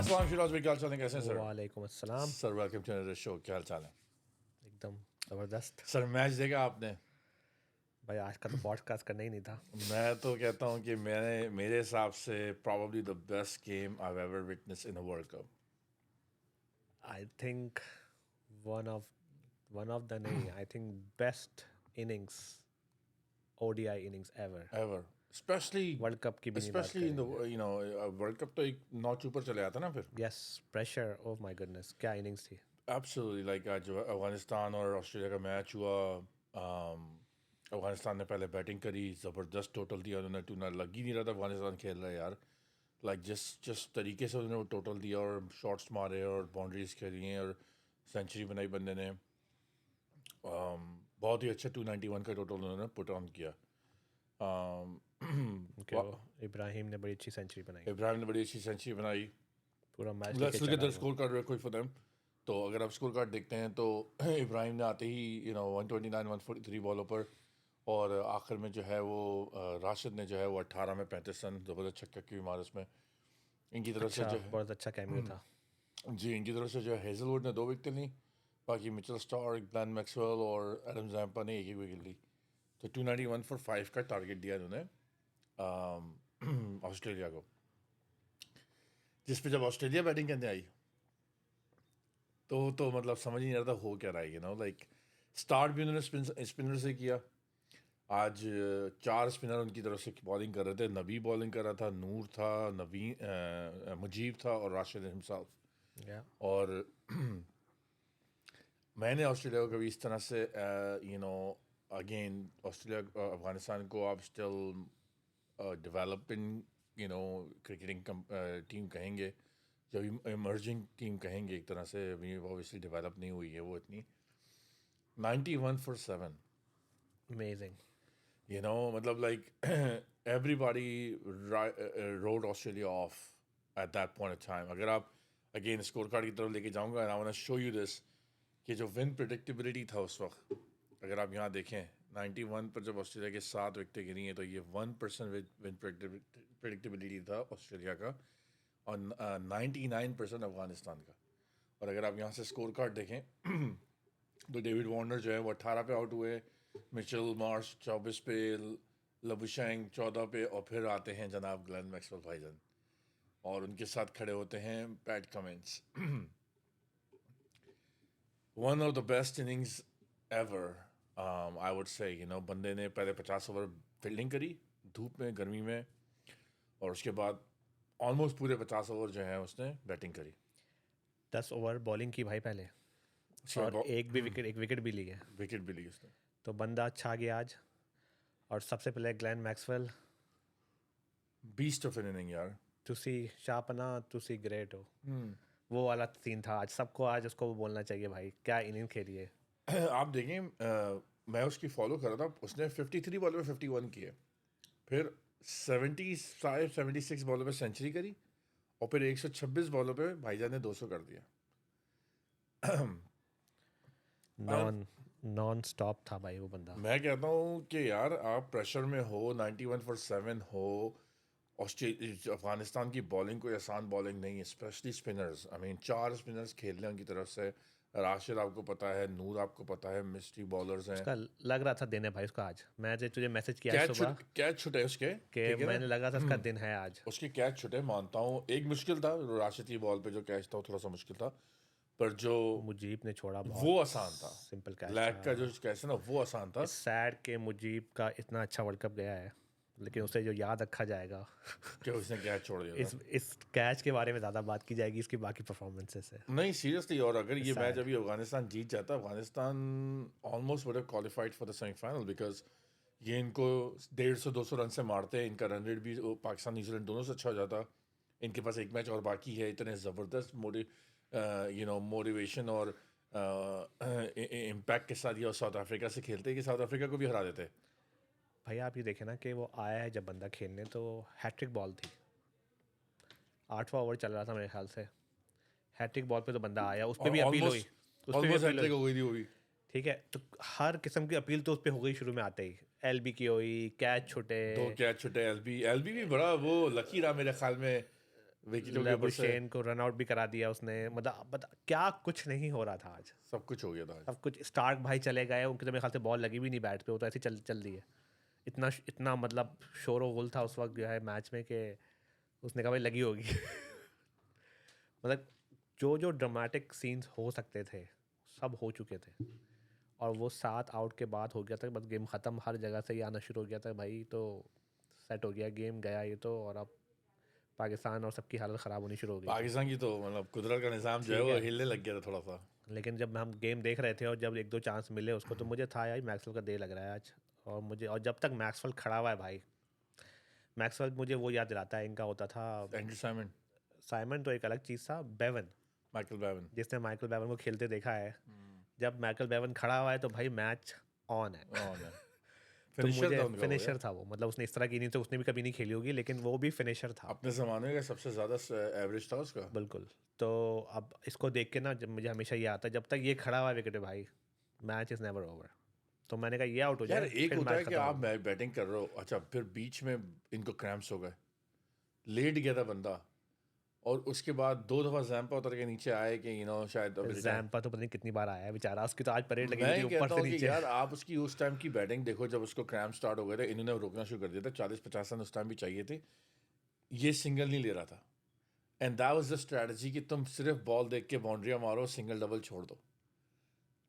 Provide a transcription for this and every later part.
अस्सलाम शिराज भाई, क्या हाल चाल है, कैसे हैं सर? वालेकुम अस्सलाम। Sir welcome to another show. क्या हाल चाल है एकदम ज़बरदस्त। सर? मैच देखा आपने? भाई आज का तो पॉडकास्ट करना ही नहीं था। मैं तो कहता हूँ कि मेरे हिसाब से probably the best game I ever witness in a World Cup I think one of the नहीं, I think best innings, ODI innings ever. Ever, specially World Cup की भी नहीं बात स्पेशली इन करेंगे। द वर्ल्ड कप तो एक notch ऊपर चले आता ना फिर। Yes, pressure, oh my goodness, क्या इनिंग्स थी। एब्सोल्युटली, लाइक आज जो अफगानिस्तान और ऑस्ट्रेलिया का मैच हुआ, अफगानिस्तान ने पहले बैटिंग करी, ज़बरदस्त टोटल दिया उन्होंने, टूना लग ही नहीं रहा था अफगानिस्तान खेल रहा है यार। लाइक जिस तरीके से उन्होंने वो टोटल दिया और शॉट्स मारे और बाउंड्रीज खेली हैं और सेंचुरी बनाई बंदे ने, बहुत ही अच्छा 291 का टोटल उन्होंने पुट ऑन किया। उनके वो इब्राहिम ने बड़ी अच्छी सेंचुरी बनाई, इब्राहिम ने बड़ी अच्छी सेंचुरी बनाई। पूरा मैच लेट्स लेके लुक एट चला द वो। Score card real quick for them. तो अगर आप स्कोर कार्ड देखते हैं तो इब्राहिम ने आते ही 129 143 बॉलों पर, और आखिर में जो है वो राशिद ने जो है वो 18 में 35 रन, ज़बरदस्त छक्का की मार उसमें। इनकी तरफ से अच्छा, जो है बहुत अच्छा कैमियो था। जी, इनकी तरफ से जो है हेजलवुड ने 2 विकेट ली, बाकी मिचेल स्टार्क, ग्लेन मैक्सवेल और एडम जैम्पा ने एक विकेट ली। तो 291 फॉर 5 का टारगेट दिया इन्होंने ऑस्ट्रेलिया को, जिस पे जब ऑस्ट्रेलिया बैटिंग करने आई तो मतलब समझ ही नहीं रहा था हो क्या रहा है, लाइक स्टार्ट भी उन्होंने स्पिनर से किया। आज 4 स्पिनर उनकी तरफ से बॉलिंग कर रहे थे। नबी बॉलिंग कर रहा था, नूर था, मुजीब था और राशिद हिमसेल्फ। या और मैंने ऑस्ट्रेलिया को कभी इस तरह से अगेन ऑस्ट्रेलिया अफगानिस्तान को आप स्टिल डेवलपिंग क्रिकेटिंग टीम कहेंगे, जब इमर्जिंग टीम कहेंगे एक तरह से, अभी ऑब्वियसली डेवलप नहीं हुई है वो इतनी। 91 फॉर 7, अमेजिंग। मतलब like everybody wrote Australia off at that point of time. अगर आप अगेन स्कोर कार्ड की तरफ लेके जाऊंगा, and I want to show you this, कि जो विन प्रिडिक्टेबिलिटी था उस वक्त, अगर आप यहाँ देखें 91 पर जब ऑस्ट्रेलिया के 7 विकेटें गिरी हैं, तो ये 1% विन प्रिडिक्टेबिलिटी था ऑस्ट्रेलिया का, और 99% अफगानिस्तान का। और अगर आप यहाँ से स्कोर कार्ड देखें तो डेविड वार्नर जो है वो 18 पे आउट हुए, मिचेल मार्श 24 पे, लबुशैंग 14 पे, और फिर आते हैं जनाब ग्लेन मैक्सवेल भाईजान, और उनके साथ खड़े होते हैं PAT Cummins. One of the best innings ever, I would say. बंदे ने पहले 50 ओवर फील्डिंग करी धूप में, गर्मी में, और उसके बाद ऑलमोस्ट पूरे 50 ओवर जो है उसने बैटिंग करी। 10 ओवर बॉलिंग की भाई पहले, उसके और बाद एक विकेट भी ली है। विकेट भी ली उसने। तो बंदा छा गया आज। और सबसे पहले Glenn Maxwell, beast of N inning यार। तुसी शापना, तुसी ग्रेट हो। वो वाला सीन था आज, सबको आज उसको बोलना चाहिए भाई, क्या इनिंग खेली है। आप देखें, मैं उसकी फॉलो कर रहा था, उसने 53 बॉल में 51 किए, फिर 76 बॉलों पे सेंचुरी करी, और फिर 126 बॉलों पे भाईजान ने 200 कर दिया। नॉन नॉन स्टॉप था भाई वो बंदा। मैं कहता हूँ कि यार आप प्रेशर में हो, 91 फॉर 7 हो, ऑस्ट्रेलिया अफगानिस्तान की बॉलिंग कोई आसान बॉलिंग नहीं है, specially spinners. I mean 4 spinners खेल रहे हैं उनकी तरफ से, राशिद आपको पता है, नूर आपको पता है, मिस्ट्री बॉलर्स हैं। उसका लग रहा था दिन है भाई उसका आज। मैं जो तुझे मैसेज किया आज सुबह कैच छुटे उसके, कि ठीक है मैंने लगा था ना? उसका दिन है आज। उसके कैच छुटे, मानता हूँ, एक मुश्किल था राशिद की बॉल पे जो कैच था वो थोड़ा सा मुश्किल था, पर जो मुजीब ने छोड़ा वो बहुत आसान था, सिंपल कैच ब्लैक का जो था। कैच है ना वो आसान था। इस सैड के मुजीब का इतना अच्छा वर्ल्ड कप गया है, लेकिन उसे जो याद रखा जाएगा कि उसने कैच छोड़ दिया था। इस कैच के बारे में ज़्यादा बात की जाएगी इसकी बाकी परफॉर्मेंसेस से। नहीं सीरियसली, और अगर ये मैच सैड। अभी अफगानिस्तान जीत जाता, Afghanistan almost would have qualified for the semifinal, because ये इनको 150-200 रन से मारते हैं, इनका रन रेट भी पाकिस्तान न्यूजीलैंड दोनों से अच्छा हो जाता। इनके पास एक मैच और बाकी है, इतने ज़बरदस्त मोटिवेशन और इम्पैक्ट के साथ ये साउथ अफ्रीका से खेलते कि साउथ अफ्रीका को भी हरा देते। भाई आप ये देखें ना कि वो आया है जब बंदा खेलने, तो हैट्रिक बॉल थी, 8वां ओवर चल रहा था मेरे ख्याल से। हैट्रिक बॉल पे तो बंदा आया, उस पर और भी अपील हुई, ऑलमोस्ट ऑलमोस्ट हैट्रिक हो गई थी वो भी। ठीक है, तो हर किस्म की अपील तो उस पर हो गई शुरू में आते ही। एलबी की हुई, कैच छुटे। 2 कैच छुटे, एलबी भी बड़ा वो लकी रहा मेरे ख्याल में। विकी टोगी ऊपर से लेबुशेन को रन आउट भी करा दिया उसने, मतलब क्या कुछ नहीं हो रहा था आज। सब कुछ हो गया था आज। सब कुछ, स्टार्क भाई चले गए, उनके तो मेरे ख्याल से बॉल लगी भी नहीं बैट पे, वो तो ऐसे चल दी है। इतना मतलब शोर गुल था उस वक्त जो है मैच में कि उसने कहा भाई लगी होगी। मतलब जो जो ड्रामेटिक सीन्स हो सकते थे सब हो चुके थे, और वो 7 आउट के बाद हो गया था, बस गेम ख़त्म, हर जगह से ये आना शुरू हो गया था भाई, तो सेट हो गया गेम, गया ये तो। और अब पाकिस्तान और सबकी हालत ख़राब होनी शुरू हो गई थी। पाकिस्तान की तो मतलब कुदरत का निज़ाम जो है ठीक वो है, हिलने लग गया था थोड़ा सा। लेकिन जब हम गेम देख रहे थे और जब एक दो चांस मिले उसको, तो मुझे था यार मैक्सवेल का दे लग रहा है आज। और जब तक मैक्सवेल खड़ा हुआ है भाई, मैक्सवेल मुझे वो याद दिलाता है, इनका होता था एंड्रू साइमन, साइमन तो एक अलग चीज़ था, बेवन, माइकल बेवन। जिसने माइकल बेवन को खेलते देखा है, जब माइकल बेवन खड़ा हुआ है तो भाई मैच ऑन है। ऑन है। तो फिनिशर मुझे था उनका वो फिनिशर यार। था वो, मतलब उसने इस तरह की नहीं तो उसने भी कभी नहीं खेली होगी, लेकिन वो भी फिनिशर था। अपने ज़माने का सबसे ज़्यादा एवरेज था उसका। बिल्कुल। तो अब इसको देख के ना, जब मुझे हमेशा ये आता है, जब तक ये खड़ा हुआ है विकेट पे भाई, मैच इज़ नेवर ओवर। तो मैंने कहा ये आउट हो यार जाए एक फिर होता मैच है कि खत्म आप होगा। बैटिंग कर रहे हो, अच्छा फिर बीच में इनको क्रैम्प्स हो गए, लेट गया था बंदा, और उसके बाद 2 दफ़ा जैम्पा उतर के नीचे आए कि शायद अब रिटायर। जैम्पा तो पता नहीं कितनी बार आया है बेचारा, उसकी तो आज परेड लगी हुई मैं थी ऊपर कहता से हूँ कि नीचे। यार आप उसकी उस टाइम की बैटिंग देखो, जब उसको क्रैम्प स्टार्ट हो गए थे, इन्होंने रोकना शुरू कर दिया था, 40-50 रन उस टाइम भी चाहिए थे, ये सिंगल नहीं ले रहा था। And that was the strategy कि तुम सिर्फ बॉल देख के बाउंड्रियाँ मारो, सिंगल डबल छोड़ दो,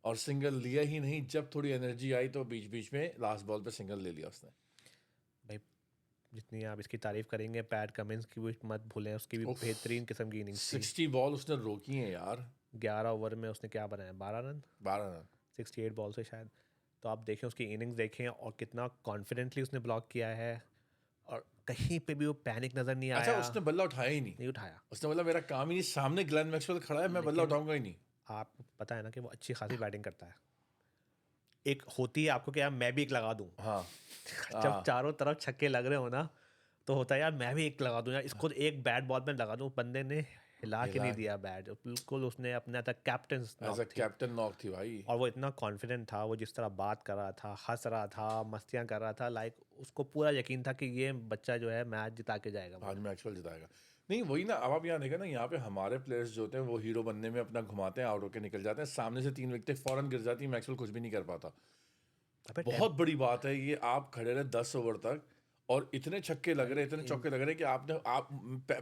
और सिंगल लिया ही नहीं। जब थोड़ी एनर्जी आई तो बीच बीच में लास्ट बॉल पे सिंगल ले लिया उसने। भाई जितनी आप इसकी तारीफ करेंगे, पैट कमिंस की भी मत भूलें, उसकी भी उफ, बेहतरीन किस्म की इनिंग्स थी। 60 बॉल उसने रोकी हैं यार। 11 ओवर में उसने क्या बनाया, 12 रन, 12 रन। 68 बॉल से शायद। तो आप देखें उसकी इनिंग्स देखें और कितना कॉन्फिडेंटली उसने ब्लॉक किया है, और कहीं पे भी वो पैनिक नज़र नहीं अच्छा आया। उसने बल्ला उठाया ही नहीं। नहीं उठाया। उसने बोला मेरा काम ही नहीं, सामने ग्लेन मैक्सवेल खड़ा है, मैं बल्ला लेकिन उठाऊंगा ही नहीं। आपको पता है ना कि वो अच्छी खासी बैटिंग करता है। एक होती है आपको कि यार मैं भी एक लगा दूं। हाँ जब हाँ। चारों तरफ छक्के लग रहे हो ना, तो होता है यार मैं भी एक लगा दूं यार, इसको एक बैट बॉल में लगा दूं। बंदे ने हिला के हिला नहीं दिया बैट, बिल्कुल उसने अपने तक कैप्टन एज अ नॉक थी। कैप्टन नॉक थी भाई। और वो इतना कॉन्फिडेंट था, वो जिस तरह बात कर रहा था, हंस रहा था, मस्तियाँ कर रहा था, लाइक उसको पूरा यकीन था कि ये बच्चा जो है मैच जिता के जाएगा आज मुझे। मैक्सवेल जिताएगा। नहीं वही ना, अब आप यहाँ देखा ना, यहाँ पे हमारे प्लेयर्स जो होते हैं वो हीरो बनने में अपना घुमाते हैं, आउट होकर निकल जाते हैं, सामने से 3 विकेटें फौरन गिर जाती है, मैक्सवेल कुछ भी नहीं कर पाता। अबे बहुत बड़ी बात है ये, आप खड़े रहे 10 ओवर तक और इतने छक्के लग रहे, इतने चौके लग रहे कि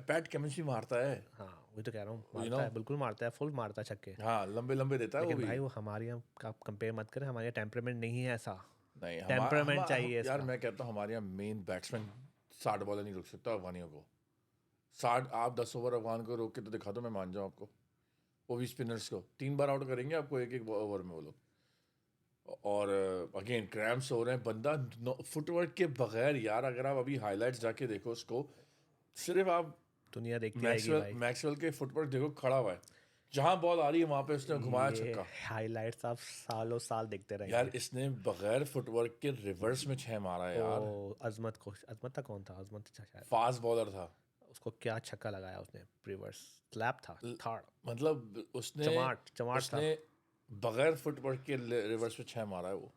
पैट कमिंस भी मारता है, हाँ वही तो कह रहा हूँ, यू मारता नो। है, बिल्कुल मारता है, फुल मारता है छक्के। हाँ लंबे लंबे देता है वो लेकिन भी। भाई वो हमारे यहाँ का कंपेयर मत करें, हमारे यहाँ टेम्परामेंट नहीं है ऐसा। नहीं टेम्परामेंट चाहिए यार इसका। मैं कहता हूँ हमारे यहाँ मेन बैट्समैन 60 बॉलर नहीं रोक सकता अफगानियों को। 60, आप 10 ओवर अफगान को रोक के तो दिखा दो, मैं मान जाऊँ आपको। वो भी स्पिनर्स को 3 बार आउट करेंगे आपको एक एक ओवर में वो लोग। और अगेन क्रैम्प्स हो रहे हैं, बंदा फुटवर्क के बगैर यार, अगर आप अभी हाईलाइट्स जाके देखो उसको, सिर्फ आप दुनिया देखती रहेगी मैक्सवेल भाई। मैक्सवेल के फुटवर्क देखो, खड़ा हुआ है, जहाँ बॉल आ रही है वहाँ पे उसने घुमाया ये छक्का। हाइलाइट्स आप सालों साल देखते यार रहेंगे। इसने बगैर फुटवर्क के रिवर्स में 6 मारा है ओ यार। अजमत था, कौन था अजमत था शायद, फास्ट बॉलर था। उसको क्या छक्का लगाया उसने, रिवर्स स्लैप था, थर्ड, मतलब उसने चमाट चमाट था। उसने बगैर फुटवर्क के रिवर्स में 6 मारा है वो।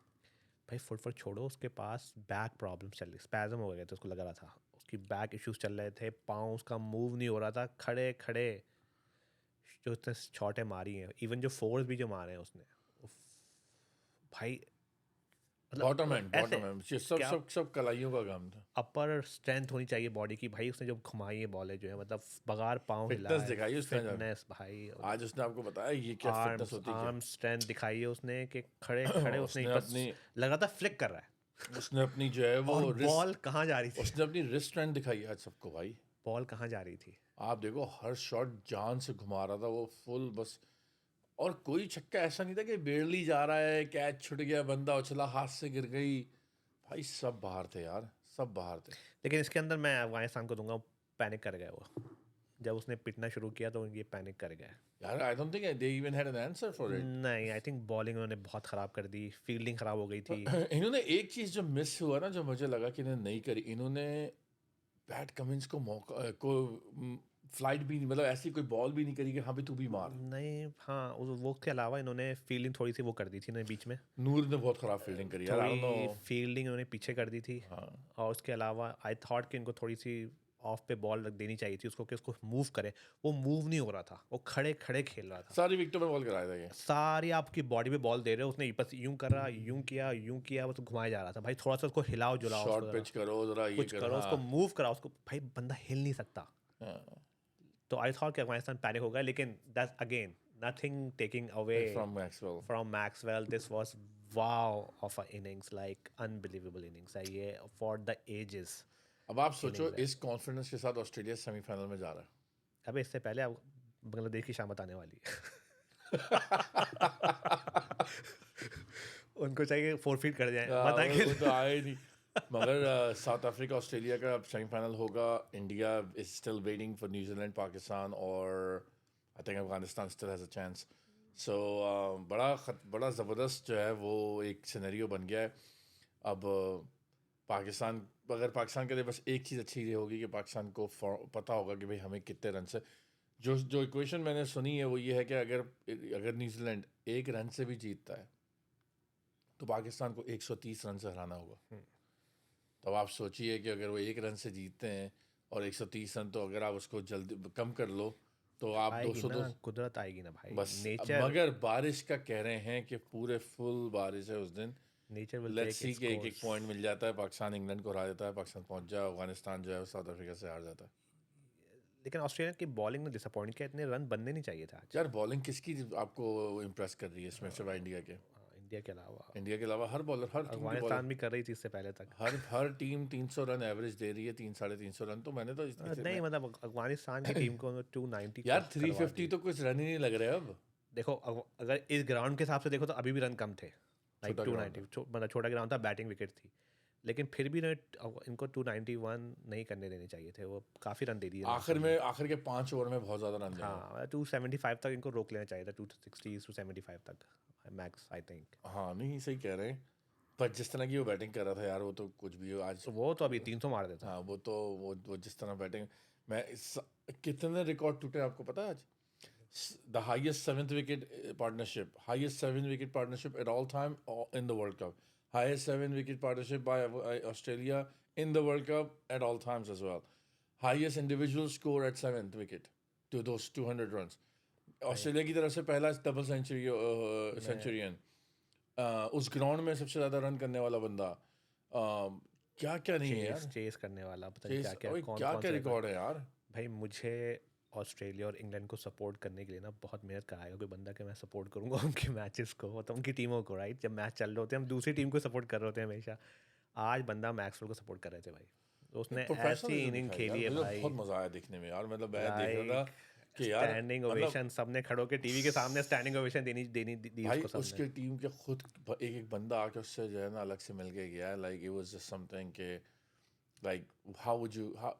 भाई फुटवर्क छोड़ो, उसके पास बैक प्रॉब्लम चल रही, स्पैज़म हो गए थे उसको, लग रहा था उसकी बैक इश्यूज चल रहे थे, पाँव उसका मूव नहीं हो रहा था, खड़े खड़े जो उसने शॉटें मारी हैं, इवन जो फोर्स भी जो मारे हैं उसने, उफ, भाई बॉटम मतलब एंड ऐसे बॉटम एंड ये सब क्या सब सब कलाइयों का काम था। अपर स्ट्रेंथ होनी चाहिए बॉडी की भाई। उसने जब घुमाई है बॉलें जो है, मतलब बगार पाँव हिला फिटनेस है, दिखाई उसने जब, फिटनेस भाई, आज उसने आपको बताया ये क्या फिटनेस आर्म्स होती क्या। आर्म स्ट्रेंथ दिखाई है उसने कि खड़े खड़े उसने उसने बस अपनी लग रहा था फ्लिक कर रहा है, उसने अपनी जो है वो और रिस्ट, बॉल कहाँ जा रही थी, उसने अपनी रिस्ट स्ट्रेंथ दिखाई आज सबको भाई। बॉल कहाँ जा रही थी। आप देखो हर शॉट जान से घुमा रहा था वो फुल बस, और कोई छक्का ऐसा नहीं था कि बेरली जा रहा है, कैच छूट गया, बंदा उछला, हाथ से गिर गई, भाई सब बाहर थे यार, सब बाहर थे। लेकिन इसके अंदर मैं अफगानिस्तान को दूंगा, पैनिक कर गया वो, जब उसने पिटना शुरू किया तो ये पैनिक कर गए। यार I don't think they even had an answer for it. नहीं, आई थिंक बॉलिंग उन्होंने बहुत ख़राब कर दी, फील्डिंग ख़राब हो गई थी। इन्होंने एक चीज जो मिस हुआ ना, जो मुझे लगा कि इन्होंने नहीं करी, इन्होंने पैट कमिंस को मौका को फ्लाइट भी नहीं, मतलब ऐसी कोई बॉल भी नहीं करी कि हाँ भी तू भी मार। नहीं हाँ, वो के अलावा इन्होंने फील्डिंग थोड़ी सी वो कर दी थी इन्होंने बीच में, नूर ने बहुत खराब फील्डिंग करी यार, आई डोंट थोड़ी नो। फील्डिंग उन्होंने पीछे कर दी थी। हाँ और उसके अलावा आई थॉट कि इनको थोड़ी सी ऑफ पे बॉल रख देनी चाहिए थी उसको कि उसको मूव करे, वो मूव नहीं हो रहा था, वो खड़े खड़े खेल रहा था। सारी विकेटों में बॉल कराया था ये। सारी आपकी बॉडी पे बॉल दे रहे हो, उसने बस यूं करा, यूं किया, बस घुमाया जा रहा था। भाई थोड़ा सा उसको हिलाओ जुलाओ, उसको शॉर्ट जरा पिच करो जरा, ये कुछ करो, करो, उसको हाँ। मूव कराओ उसको। भाई बंदा हिल नहीं सकता। हाँ। तो आई थॉट कि अफगानिस्तान पैनिक होगा, लेकिन that's again nothing taking away from Maxwell. from Maxwell. This was wow of a innings, like unbelievable innings है ये for the ages अब आप सोचो innings है। इस कॉन्फिडेंस के साथ ऑस्ट्रेलिया सेमीफाइनल में जा रहा अबे इससे पहले अब बांग्लादेश की शामत आने वाली है। उनको चाहिए फोरफीट कर जाए, है। बता के वो तो आया ही नहीं। मगर साउथ अफ्रीका ऑस्ट्रेलिया का सेमीफाइनल होगा। India is still waiting for New Zealand Pakistan, और I think Afghanistan still has a chance. So बड़ा ज़बरदस्त जो है वो एक सिनेरियो बन गया है। अब पाकिस्तान, अगर पाकिस्तान के लिए बस एक चीज़ अच्छी ये होगी कि पाकिस्तान को पता होगा कि भाई हमें कितने रन से, जो जो इक्वेशन मैंने सुनी है वो ये है कि अगर न्यूजीलैंड एक रन से भी जीतता है तो पाकिस्तान को 130 रन से हराना होगा। तो अब आप सोचिए कि अगर वो एक रन से जीतते हैं और 130 रन, तो अगर आप उसको जल्दी कम कर लो तो आप आएगी 202 ना, कुदरत आएगी ना भाई। बस। नेचर मगर बारिश का कह रहे हैं कि पूरे फुल बारिश है उस दिन। Nature will let's take see it's के एक एक कोर्स। पॉइंट मिल जाता है, पाकिस्तान इंग्लैंड को हरा देता है, पाकिस्तान पहुंच जाए, अफगानिस्तान जो है वो साउथ अफ्रीका से हार जाता है। लेकिन ऑस्ट्रेलिया की बॉलिंग ने डिसअपॉइंट किया, इतने रन बनने नहीं चाहिए था आज। यार बॉलिंग किसकी आपको इम्प्रेस कर रही है इसमें सिवाय इंडिया के? इंडिया के अलावा इंडिया के अलावा हर बॉलर, हर टीम की बॉलर, अफगानिस्तान भी कर रही थी इससे पहले तक। हर टीम 300 रन एवरेज दे रही है, 300-350 रन। तो मैंने तो नहीं मतलब अफगानिस्तान की टीम को 290 यार करवा 350 दी। तो कुछ रन ही नहीं लग रहे अब। देखो अगर इस ग्राउंड के हिसाब से देखो तो अभी भी रन कम थे, लाइक छोटा ग्राउंड 290, मतलब छोटा ग्राउंड था, बैटिंग विकेट थी, लेकिन फिर भी इनको 291 नहीं करने देने चाहिए थे। वो काफ़ी रन दे दिए आखिर के 5 ओवर में बहुत ज़्यादा रन दिए। हाँ 275 तक इनको रोक लेना चाहिए था, 260 to 75 तक मैक्स आई थिंक। हाँ नहीं, सही कह रहे हैं। पर जिस तरह की वो बैटिंग कर रहा था यार, वो तो कुछ भी हो आज। तो वो तो अभी 300 मार देता। हाँ वो जिस तरह बैटिंग, कितने रिकॉर्ड टूटे आपको पता है आज? The highest 7 wicket partnership at all time in the world cup, highest 7 wicket partnership by Australia in the World Cup at all times as well. Highest individual score at 7th wicket to those 200 runs. Australia की तरफ से पहला double Centurion, उस ground में सबसे ज़्यादा run करने वाला बंदा, क्या क्या नहीं है यार। चेस करने वाला, पता नहीं क्या क्या, ओए, कौन क्या कौन क्या से रिकॉर्ड है यार। भाई मुझे ऑस्ट्रेलिया और इंग्लैंड को सपोर्ट करने के लिए ना बहुत मेहनत कराएगा कोई बंदा कि मैं सपोर्ट करूंगा उनके मैचेस को, मतलब उनकी टीमों को, राइट। जब मैच चल रहे होते हैं हम दूसरी टीम को सपोर्ट कर रहे होते हैं हमेशा। आज बंदा मैक्सवेल को सपोर्ट कर रहे थे भाई, तो उसने ऐसी प्रोफेशनलिज्म इनिंग दिखाई यार, खेली है मुझे भाई, बहुत मज़ा आया देखने में यार। मतलब मैं देख रहा था कि यार, स्टैंडिंग मतलब ओवेशन, सबने खड़ो के टीवी के सामने स्टैंडिंग ओवेशन दी भाई उसको सबने। उसके टीम के खुद एक एक बंदा आके उससे जो है ना अलग से मिल के गया। Like it was just something के, like how would you, I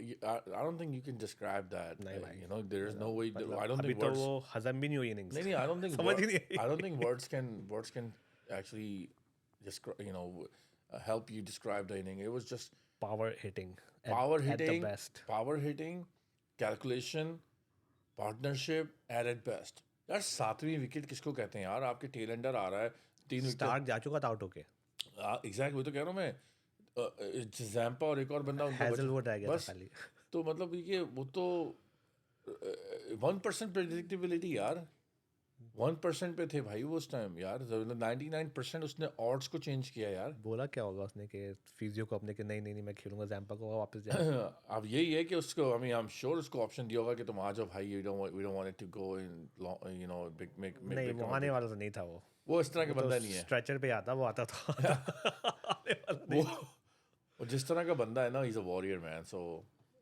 don't think you can describe that. नहीं भाई, You know, there is no way, मतलब I don't अभी think तो words, वो हजम भी नहीं हुई इनिंग्स। नहीं, I don't think समझ ही नहीं आई। I don't think words can actually describe, help you describe the inning. It was just power hitting power at the hitting, best. calculation, partnership at its best. यार 7वीं wicket किसको कहते हैं यार? आपके tell ender आ रहा है 3 विकेट। स्टार्क जा चुका था आउट होके, एग्जैक्ट, वही तो कह रहा हूँ मैं। जैम्पा और एक और बंदा उनको हैजलवुड रह गया था बस। खाली। तो मतलब ये वो तो 1% प्रेडिक्टेबिलिटी यार, 1% पे थे भाई वो उस टाइम यार। 99% उसने ऑड्स को चेंज किया यार। बोला क्या होगा उसने कि फिजियो को अपने कि नहीं नहीं नहीं मैं खेलूंगा, जैम्पा को वापस जाए। अब यही है कि उसको, आई एम श्योर उसको ऑप्शन दिया होगा कि तुम आ जाओ भाई, we don't want it to go in big नहीं वो आने वाला तो नहीं था वो इस तरह का वो तो बंदा नहीं है। स्ट्रेचर पे आता, वो आता था। आने वाला नहीं। वो जिस तरह का बंदा है ना, he is a warrior man. So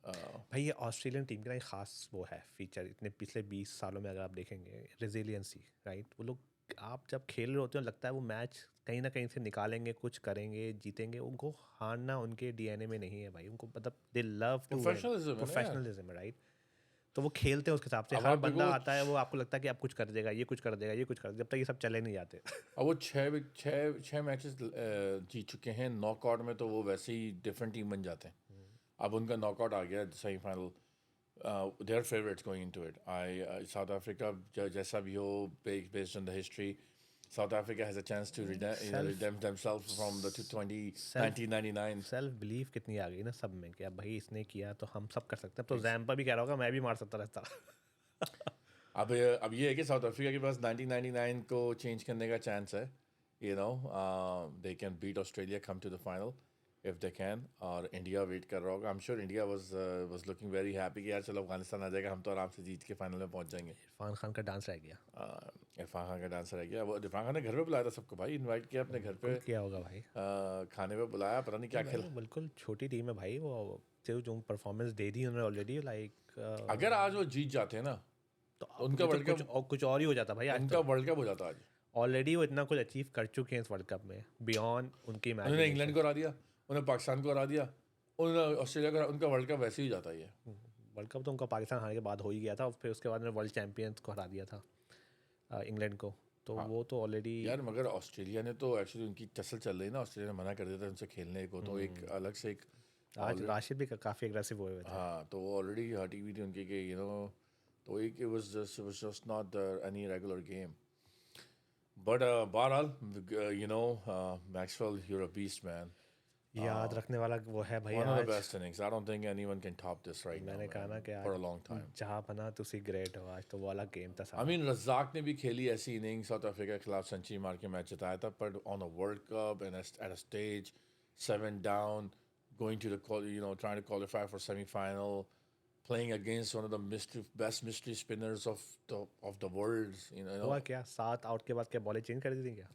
भाई ये ऑस्ट्रेलियन टीम का एक खास वो है फीचर, इतने पिछले 20 सालों में अगर आप देखेंगे, रेजिलियंसी, राइट। वो लोग आप जब खेल रहे होते हो लगता है वो मैच कहीं ना कहीं से निकालेंगे, कुछ करेंगे, जीतेंगे। उनको हारना उनके डीएनए में नहीं है भाई, उनको मतलब दे लव टू Professionalism है ना यार। Professionalism, right. तो वो खेलते हैं उसके हिसाब से, अब हर आप बंदा देखो, आता है वो आपको लगता है कि आप कुछ कर देगा, ये कुछ कर देगा, ये कुछ कर देगा, जब तक ये सब चले नहीं जाते। अब वो छः मैचेस जीत चुके हैं नॉकआउट में, तो वो वैसे ही डिफरेंट टीम बन जाते हैं। अब उनका नॉकआउट आ गया semifinal, they are favourites going into it. South Africa जैसा भी हो, based on the history, South Africa has a chance to redeem themselves from the 1999. Self believe कितनी आ गई ना सब में कि अब भाई इसने किया तो हम सब कर सकते हैं. तो जैम्पा भी कह रहा होगा मैं भी मार सकता रहता. अब ये है कि साउथ अफ्रीका के पास 1999 को चेंज करने का चांस है. They can beat Australia, come to the final if they can. और इंडिया वेट कर रहा होगा. I am sure India was looking very happy कि यार चलो अफगानिस्तान आ जाएगा, हम तो आराम से जीत के फाइनल में पहुंच जाएंगे. इरफान खान का डांस रह गया. इरफान खान का डांस रह गया. वो इरफान खान ने घर पे बुलाया था सबको भाई, इनवाइट किया अपने घर पे. क्या होगा भाई. खाने पे बुलाया, पता नहीं क्या खेला. बिल्कुल छोटी टीम है भाई. वो जो परफॉर्मेंस दे दी उन्होंने ऑलरेडी. लाइक अगर आज वो जीत जाते हैं ना तो उनका वर्ल्ड कप कुछ और ही हो जाता भाई. उनका वर्ल्ड कप हो जाता आज. ऑलरेडी वो इतना कुछ अचीव कर चुके हैं इस वर्ल्ड कप में बियॉन्ड उनकी मैच. उन्होंने इंग्लैंड को हरा दिया, उन्होंने पाकिस्तान को हरा दिया, उन्होंने ऑस्ट्रेलिया को. उनका वर्ल्ड कप वैसे ही जाता है. वर्ल्ड कप तो उनका पाकिस्तान हारने के बाद हो ही गया था. और फिर उसके बाद उन्होंने वर्ल्ड चैंपियंस को हरा दिया था इंग्लैंड को. तो वो तो ऑलरेडी यार मगर ऑस्ट्रेलिया ने तो एक्चुअली उनकी टसल चल रही ना. ऑस्ट्रेलिया ने मना कर दिया था उनसे खेलने को. तो एक अलग से एक आज राशिद भी काफ़ी एग्रेसिव हुए थे. हाँ, तो वो ऑलरेडी हटी हुई थी उनकी कि तो एक it was just not any regular game. But बहरहाल Maxwell, you are a beast man. याद रखने वाला वो है भाई. One of the best innings. I don't think anyone can top this right now. मैंने कहा ना कि for a long time. जहाँ बना तुसी ग्रेट हो. आज तो वो वाला गेम था. I mean, रज़ाक ने भी खेली ऐसी इनिंग साउथ अफ्रीका के खिलाफ, सेंचुरी मार के मैच जिताया था. पर on a World Cup and at a stage, 7 down, going to trying to qualify for semi-final, playing against one of the best mystery spinners of the world. हुआ क्या 7 out के बाद क्या बॉलें चेंज कर दी थी क्या.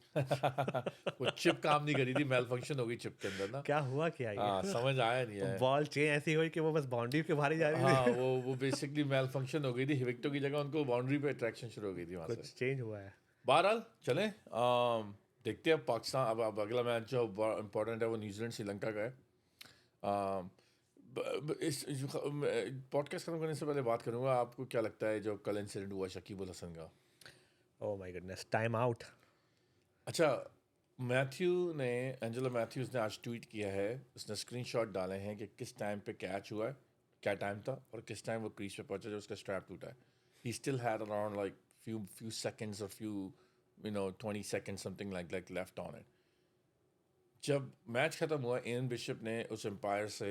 वो चिप काम नहीं करी थी, मेल फंक्शन हो गई चिप के अंदर ना. क्या हुआ क्या ये. हाँ, समझ आया नहीं है. बॉल चेंज ऐसी हुई कि वो बस बाउंड्री के बाहर ही जा रही थी. हाँ, वो बेसिकली मेल फंक्शन हो गई थी. विकेटों की जगह उनको बाउंड्री पे अट्रैक्शन शुरू हो गई थी वहाँ से. कुछ चेंज हुआ है. बहरहाल चलें, देखते हैं पाकिस्तान. अब अगला मैच जो इम्पोर्टेंट है वो न्यूजीलैंड श्रीलंका का है. इस पॉडकास्ट खत्म करने से पहले बात करूंगा, आपको क्या लगता है जो कल इंसिडेंट हुआ शकीब उल हसन का. Oh my goodness, time out. अच्छा, एंजेलो मैथ्यूज़ ने आज ट्वीट किया है. उसने स्क्रीनशॉट डाले हैं कि किस टाइम पे कैच हुआ है, क्या टाइम था, और किस टाइम वो क्रीज पे पहुंचा जो उसका स्ट्रैप टूटा है. He still had around like few seconds or 20 seconds something like left on it. जब मैच ख़त्म हुआ, एन बिशप ने उस एम्पायर से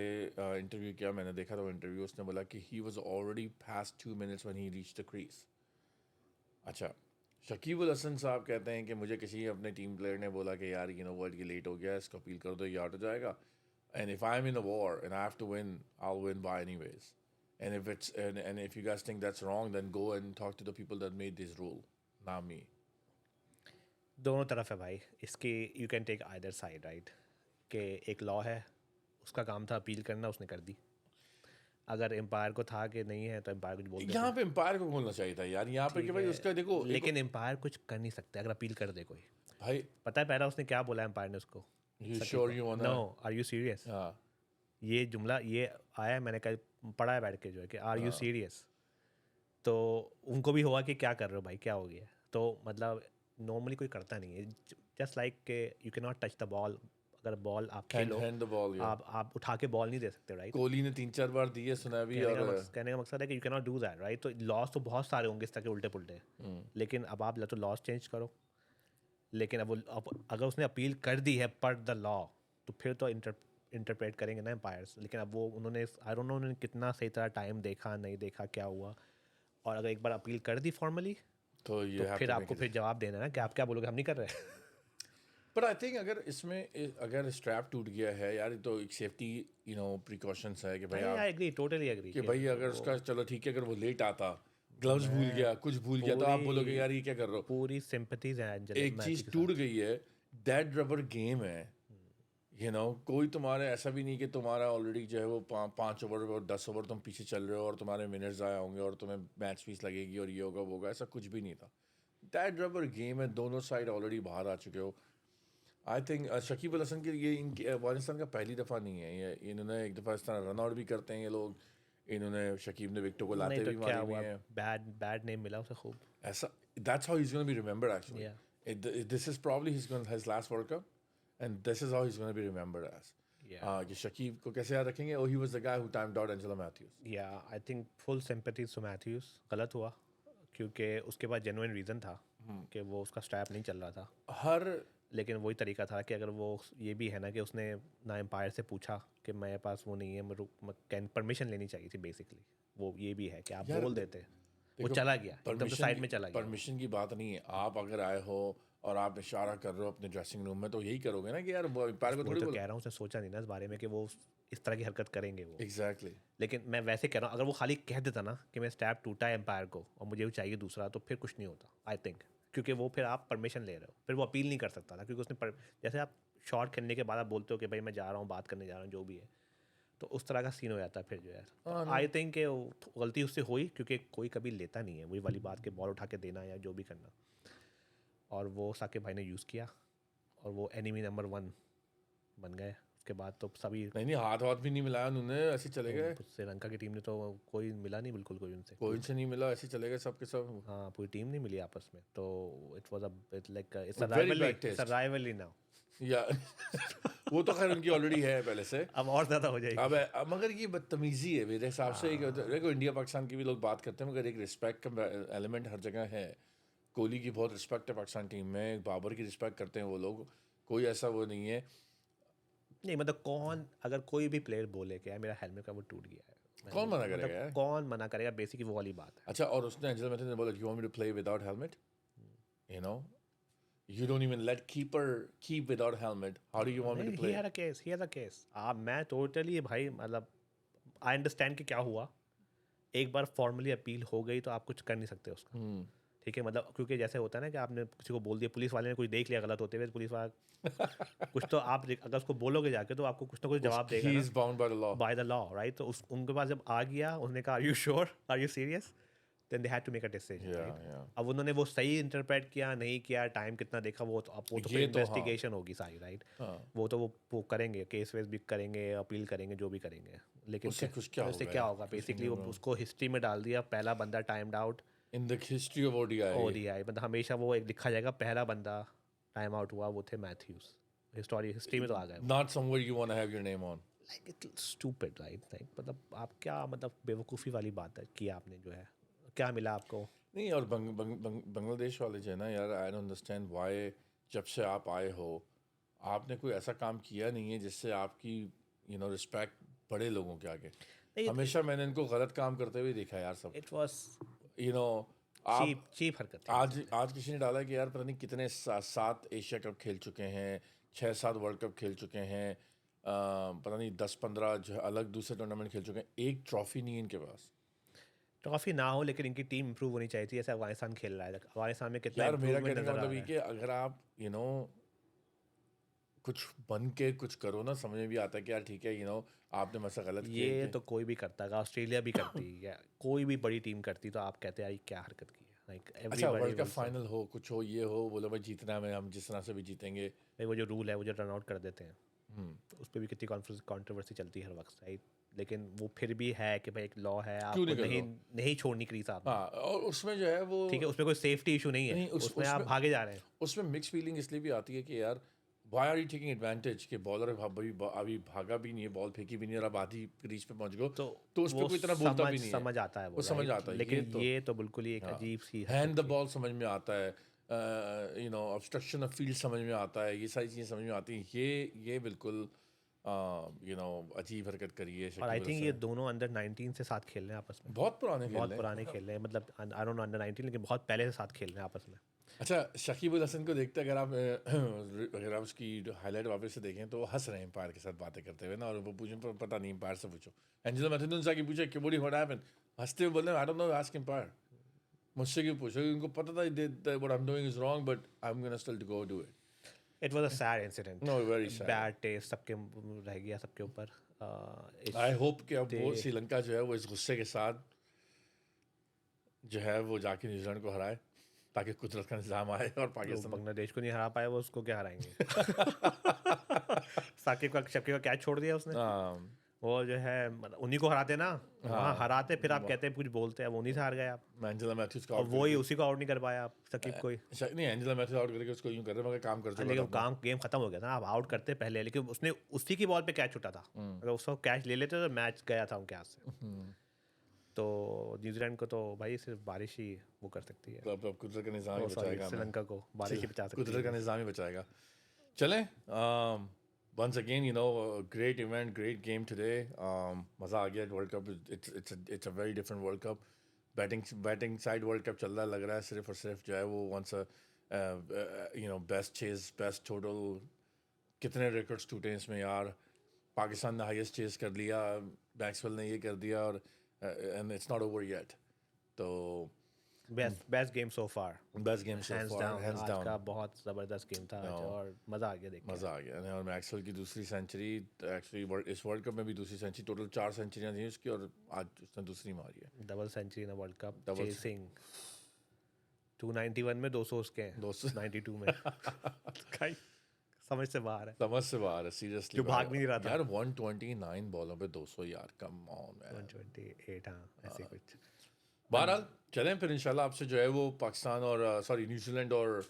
इंटरव्यू किया. मैंने देखा था वो इंटरव्यू. उसने बोला कि he was already past 2 minutes when he reached the crease. अच्छा, शकीब उल हसन साहब कहते हैं कि मुझे किसी अपने टीम प्लेयर ने बोला कि यार वर्ल्ड की लेट हो गया, इसको अपील कर दो, ये आउट हो जाएगा. And if I am in a war and I have to win, I will win by anyways. And if you guys think that's wrong, then go and talk to the people that made this rule, not me. दोनों तरफ है भाई इसके. You can take either side right. कि एक law है, उसका काम था अपील करना, उसने कर दी. अगर एम्पायर को था कि नहीं है तो एम्पायर कुछ बोल. यहाँ पे एम्पायर को बोलना चाहिए था यार. यहाँ पे कि भाई उसका देखो, लेकिन एम्पायर कुछ कर नहीं सकते अगर अपील कर दे कोई. भाई पता है पहला उसने क्या बोला एम्पायर ने उसको. You sure you wanna? No, are you serious. ये जुमला ये आया, मैंने कल पढ़ा है बैठ के जो है कि आर यू सीरियस. तो उनको भी हुआ कि क्या कर रहे हो भाई, क्या हो गया. तो मतलब नॉर्मली कोई करता नहीं है. जस्ट लाइक के you can not touch the ball. अगर बॉल आप खेलो, आप उठा के बॉल नहीं दे सकते राइट. कोहली ने 3-4 बार दी है, सुना भी. कहने का मकसद है कि you can not do that right. तो लॉस तो बहुत सारे होंगे इस तरह के उल्टे पुल्टे. लेकिन अब आप तो लॉस चेंज करो. लेकिन अब अगर उसने अपील कर दी है पर द लॉ, तो फिर तो इंटरप्रेट करेंगे ना एम्पायर्स. लेकिन अब वो उन्होंने आई डोंट नो उन्होंने कितना सही तरह टाइम देखा नहीं देखा क्या हुआ. और अगर एक बार अपील कर दी फॉर्मली तो फिर आपको फिर जवाब देना है ना कि आप क्या बोलोगे, हम नहीं कर रहे. बट आई थिंक अगर इसमें अगर स्ट्रैप टूट गया है यार, तो एक सेफ्टी प्रिकॉशंस है कि भाई आई एग्री, टोटली एग्री कि भाई अगर उसका चलो ठीक है, अगर वो लेट आता, ग्लव्स भूल गया, कुछ भूल गया, तो आप बोलोगे यार ये क्या कर रहे हो. पूरी सिंपैथीज है. एक चीज टूट गई है, दैट रबर गेम है. कोई तुम्हारे ऐसा भी नहीं कि तुम्हारा ऑलरेडी जो है वो 5 ओवर और 10 ओवर तुम पीछे चल रहे हो और तुम्हारे मिनट्स आए होंगे और तुम्हें मैच फीस लगेगी और ये होगा वो होगा. ऐसा कुछ भी नहीं था. दैट रबर गेम है, दोनों साइड ऑलरेडी बाहर आ चुके हो. आई थिंक शकीब अल हसन के ये इनके अफगानिस्तान का पहली दफ़ा नहीं है ये. इन्होंने एक दफ़ा इस तरह रन आउट भी करते हैं ये लोग. इन्होंने शकीब ने विकेटों को लाते भी मारे हुए हैं. बैड नेम मिला उसे खूब. ऐसा that's how he is gonna be remembered actually. This is probably his last world cup and this is how he's going to be remembered as. कि शकीब को कैसे याद रखेंगे. Oh, he was the guy who timed out Angelo Matthews. I think full sympathy to Matthews. गलत हुआ क्योंकि उसके पास genuine reason था कि वो उसका स्ट्रैप नहीं चल रहा था, हर लेकिन वही तरीका था कि अगर वो ये भी है ना कि उसने ना एम्पायर से पूछा कि मेरे पास वो नहीं है, मैं परमिशन लेनी चाहिए थी बेसिकली। वो ये भी है कि आप यार बोल देते, वो देखो, चला गया एकदम से साइड में चला गया। परमिशन की बात नहीं है। आप अगर आए हो और आप इशारा कर रहे हो अपने ड्रेसिंग रूम में, तो यही करोगे ना कि यार पैर को वही थोड़ी तो बोल। कह रहा हूँ, उसने सोचा नहीं ना इस बारे में कि वो इस तरह की हरकत करेंगे वो। एग्जैक्टली। लेकिन मैं वैसे कह रहा हूँ, अगर वो खाली कह देता ना कि मैं स्टैप टूटा है एम्पायर को और मुझे भी चाहिए दूसरा, तो फिर कुछ नहीं होता आई थिंक। क्योंकि वो फिर आप परमिशन ले रहे हो, फिर वो अपील नहीं कर सकता था, क्योंकि जैसे आप शॉट खेलने के बाद आप बोलते हो कि भाई मैं जा रहा हूँ, बात करने जा रहा हूँ, जो भी है, तो उस तरह का सीन हो जाता है फिर जो है। तो आई थिंक गलती उससे हुई, क्योंकि कोई कभी लेता नहीं है वही वाली बात, के बॉल उठा के देना या जो भी करना। और वो साकिब भाई ने यूज़ किया और वो एनिमी नंबर 1 बन गए। उसके बाद तो सभी, नहीं नहीं, हाथ हाथ भी नहीं मिलाया उन्होंने, ऐसे ही चले गए। श्रीलंका की टीम ने तो कोई मिला नहीं बिल्कुल कोई उनसे, कोई से नहीं मिला, ऐसे ही चले गए सब के सब। हाँ पूरी टीम नहीं मिली आपस में। तो it was a like it's very bad a taste. Rivalry now. या वो तो खैर उनकी ऑलरेडी है पहले से। अब और ज़्यादा हो जाएगी। अब मगर ये बदतमीजी है मेरे हिसाब से। देखो, इंडिया पाकिस्तान की भी लोग बात करते हैं, मगर एक रिस्पेक्ट का एलिमेंट हर जगह है। कोहली की बहुत रिस्पेक्ट है पाकिस्तान टीम में, बाबर की रिस्पेक्ट करते हैं वो लोग, कोई ऐसा वो नहीं है। नहीं मतलब कौन, अगर कोई भी प्लेयर बोले कि यार मेरा हेलमेट का वो टूट गया है, कौन मना मतलब करेगा यार? कौन मना करेगा, बेसिकली वो वाली बात है। अच्छा, और उसने एंजेलो मैथ्यूज ने बोला, you want me to play without helmet, you know, you don't even let keeper keep without helmet, how do you want me to he play? Had a case, he had a case. आप मैं totally भाई मतलब I understand कि क्या हुआ। एक बार formally appeal हो गई तो आप कुछ कर नहीं सकते उसका। ठीक है, मतलब क्योंकि जैसे होता है ना कि आपने किसी को बोल दिया, पुलिस वाले ने कुछ देख लिया गलत होते हुए, तो पुलिस वाला कुछ तो आप अगर उसको बोलोगे जाके तो आपको कुछ ना कुछ जवाब देगा He ना, is bound by the law. By the law right. तो उनके पास जब आ गया, उसने कहा are you sure, are you serious, then they had to make a decision Yeah, right. yeah. अब उन्होंने वो सही इंटरप्रेट किया नहीं किया, टाइम कितना देखा, वो तो अब वो तो फिर ये तो हाँ। इन्वेस्टिगेशन होगी सारी राइट। हाँ। वो तो वो करेंगे, केस वेस भी करेंगे, अपील करेंगे, जो भी करेंगे। लेकिन उससे कुछ क्या उससे होगा क्या यार? होगा, कुछ भी बेसिकली नहीं वो होगा। उसको हिस्ट्री में डाल दिया, पहला बंदा timed out. In the history of ODI, ODI मतलब हमेशा वो एक लिखा जाएगा, पहला बंदा टाइम आउट हुआ वो थे मैथ्यूज। हिस्ट्री में तो आ गए वो। not somewhere you want to have your name on. Like it stupid right, like मतलब आप क्या, मतलब बेवकूफ़ी वाली बात है कि आपने जो है, क्या मिला आपको। नहीं, और बांग्लादेश वाले जो है ना यार, आई डोंट अंडरस्टैंड व्हाई, जब से आप आए हो आपने कोई ऐसा काम किया नहीं है जिससे आपकी रिस्पेक्ट बड़े लोगों के आगे। हमेशा मैंने इनको गलत काम करते हुए देखा यार सब। इट वाज यू नो आप चीप हरकत थी। आज किसी ने डाला कि यार पता नहीं कितने 7 एशिया कप खेल चुके हैं, 6-7 वर्ल्ड कप खेल चुके हैं, पता नहीं 10-15 जो है अलग दूसरे टूर्नामेंट खेल चुके हैं, एक ट्रॉफी नहीं है इनके पास। ट्रॉफी ना हो लेकिन इनकी टीम इंप्रूव होनी चाहिए थी, जैसे अफगानिस्तान खेल रहा है, अफगानिस्तान में कितना यार मेरा इम्प्रूवमेंट कहने का नजर आ मतलब रहा ये है। कि अगर आप कुछ बन के कुछ करो ना, समझ में भी आता है कि यार ठीक है, आपने मसा गलत किया ये है। तो कोई भी करता है, ऑस्ट्रेलिया भी करती या कोई भी बड़ी टीम करती, तो आप कहते हैं यार ये क्या हरकत की है, लाइक अच्छा, वर्ल्ड एवरीबॉडी कप फाइनल हो, कुछ हो, ये हो, बोलो भाई जीतना है, हम जिस तरह से भी जीतेंगे। वो जो रूल है वो जो रन आउट कर देते हैं, तो उस पर भी कितनी कंट्रोवर्सी चलती है हर वक्त राइट। लेकिन वो फिर भी है कि भाई एक लॉ है, क्यों आपको नहीं कर नहीं लो? नहीं छोड़नी क्रीज आपने। हाँ, और उसमें जो है वो ठीक है, उसमें कोई सेफ्टी इशू नहीं है, नहीं, उसमें आप भागे जा रहे हैं। उसमें मिक्स फीलिंग इसलिए भी आती है कि यार why are you taking advantage कि बॉलर अभी भागा भी नहीं है, बॉल फेंकी भी नहीं है और अब आधी क्रीज पे पहुंच गए, तो उस पर वो कोई इतना बोलता भी नहीं है। समझ आता है वो समझ right? आता है। लेकिन ये तो बिल्कुल ही एक हाँ, अजीब सी हैंड हरकत द बॉल समझ में आता है, ऑब्स्ट्रक्शन ऑफ फील्ड समझ में आता है, ये सारी चीज़ें समझ में आती हैं। ये बिल्कुल अजीब हरकत करी है और आई शकीब थिंक अल ये हसन। दोनों अंडर 19 से साथ खेल रहे हैं आपस में, बहुत पुराने खेल बहुत रहे हैं। पुराने खेल रहे हैं, मतलब आई डोंट नो अंडर 19, लेकिन बहुत पहले से साथ खेल रहे हैं आपस में। अच्छा, शकीब अल हसन को देखते अगर आप अगर आप उसकी हाईलाइट वापस से देखें तो वो हंस रहे हैं एम्पायर के साथ बातें करते हुए ना, और वो पूछें पता नहीं, एम्पायर से पूछो। एंजेलो मैथ्यूज आके पूछे कि व्हाट हैपेंड, हंसते हुए बोल रहे हैं, I don't know, ask umpire. मुझसे क्यों पूछो, उनको पता था what I am doing is wrong, but I am gonna still to go do it. It was a sad incident, no, very sad. Bad taste सबके रह गया सबके ऊपर। आई होप कि अब वो श्रीलंका जो है वो इस गुस्से के साथ जो है वो जाके न्यूजीलैंड को हराए, ताकि कुदरत का निज़ाम आए और तो पाकिस्तान। बांग्लादेश को नहीं हरा पाए, वो उसको क्या हराएंगे। शकीब का कैच छोड़ दिया उसने, वो जो है मतलब उन्हीं को हराते ना, वहाँ हराते, फिर आप कहते हैं कुछ बोलते हैं, वो उन्हीं से हार गए आप, एंजेला मैथ्यूज का और वही उसी को आउट नहीं कर पाया आप शकीब को ही। नहीं, एंजेला मैथ्यूज आउट करके उसको यूं कर रहे, मगर काम कर चुका लेकिन था अपना। काम गेम खत्म हो गया था, आप आउट करते पहले, लेकिन उसने उसी की बॉल पे कैच छूटा था, अगर उसको कैच ले लेते तो मैच गया था उनके हाथ से। तो न्यूजीलैंड को तो भाई सिर्फ बारिश ही वो कर सकती है. अब कुदरत का निज़ाम ही सॉरी, बचाएगा हमें. श्रीलंका को बारिश ही बचा सकती कुदरत का है. निज़ाम ही बचाएगा. चलें, once again, a great event, great game today. मज़ा आ गया. World Cup, it's a very different World Cup. Batting side world cup चल रहा लग रहा है. सिर्फ और सिर्फ जो है वो once best chase, best total, कितने रिकॉर्ड्स टूटे हैं इसमें यार. पाकिस्तान ने हाईएस्ट चेज कर लिया, मैक्सवेल ने ये कर दिया, और and it's not over yet. तो बेस्ट गेम सो फार, बेस्ट गेम सो हैंड्स फार, डाउन. हैंड्स आज डाउन. का बहुत ज़बरदस्त गेम था आज, और मज़ा आ गया देख के. मज़ा आ गया. और मैक्सवेल की दूसरी सेंचुरी, एक्चुअली इस वर्ल्ड कप में भी दूसरी सेंचुरी. टोटल 4 सेंचुरियाँ थी उसकी, और आज उसने दूसरी मारी है. Double century in World Cup, Double chasing 291 में 200 उसके हैं, 92 में. भाई समझ से बाहर है. समझ से बाहर है सीरियसली. जो भाग भी नहीं रहा था. यार 129 बॉलों पे 200 यार, कम ऑन मैन. 128, हाँ ऐसे कुछ. बहरहाल चलें फिर इंशाल्लाह आपसे जो है वो पाकिस्तान और सॉरी न्यूजीलैंड और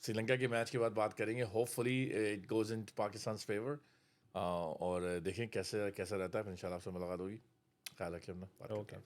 श्रीलंका के मैच के बाद बात करेंगे. Hopefully it goes in Pakistan favour, और देखें कैसे कैसा रहता है. फिर इंशाल्लाह आपसे मुलाकात होगी. ख्याल रखिए अपना. Okay.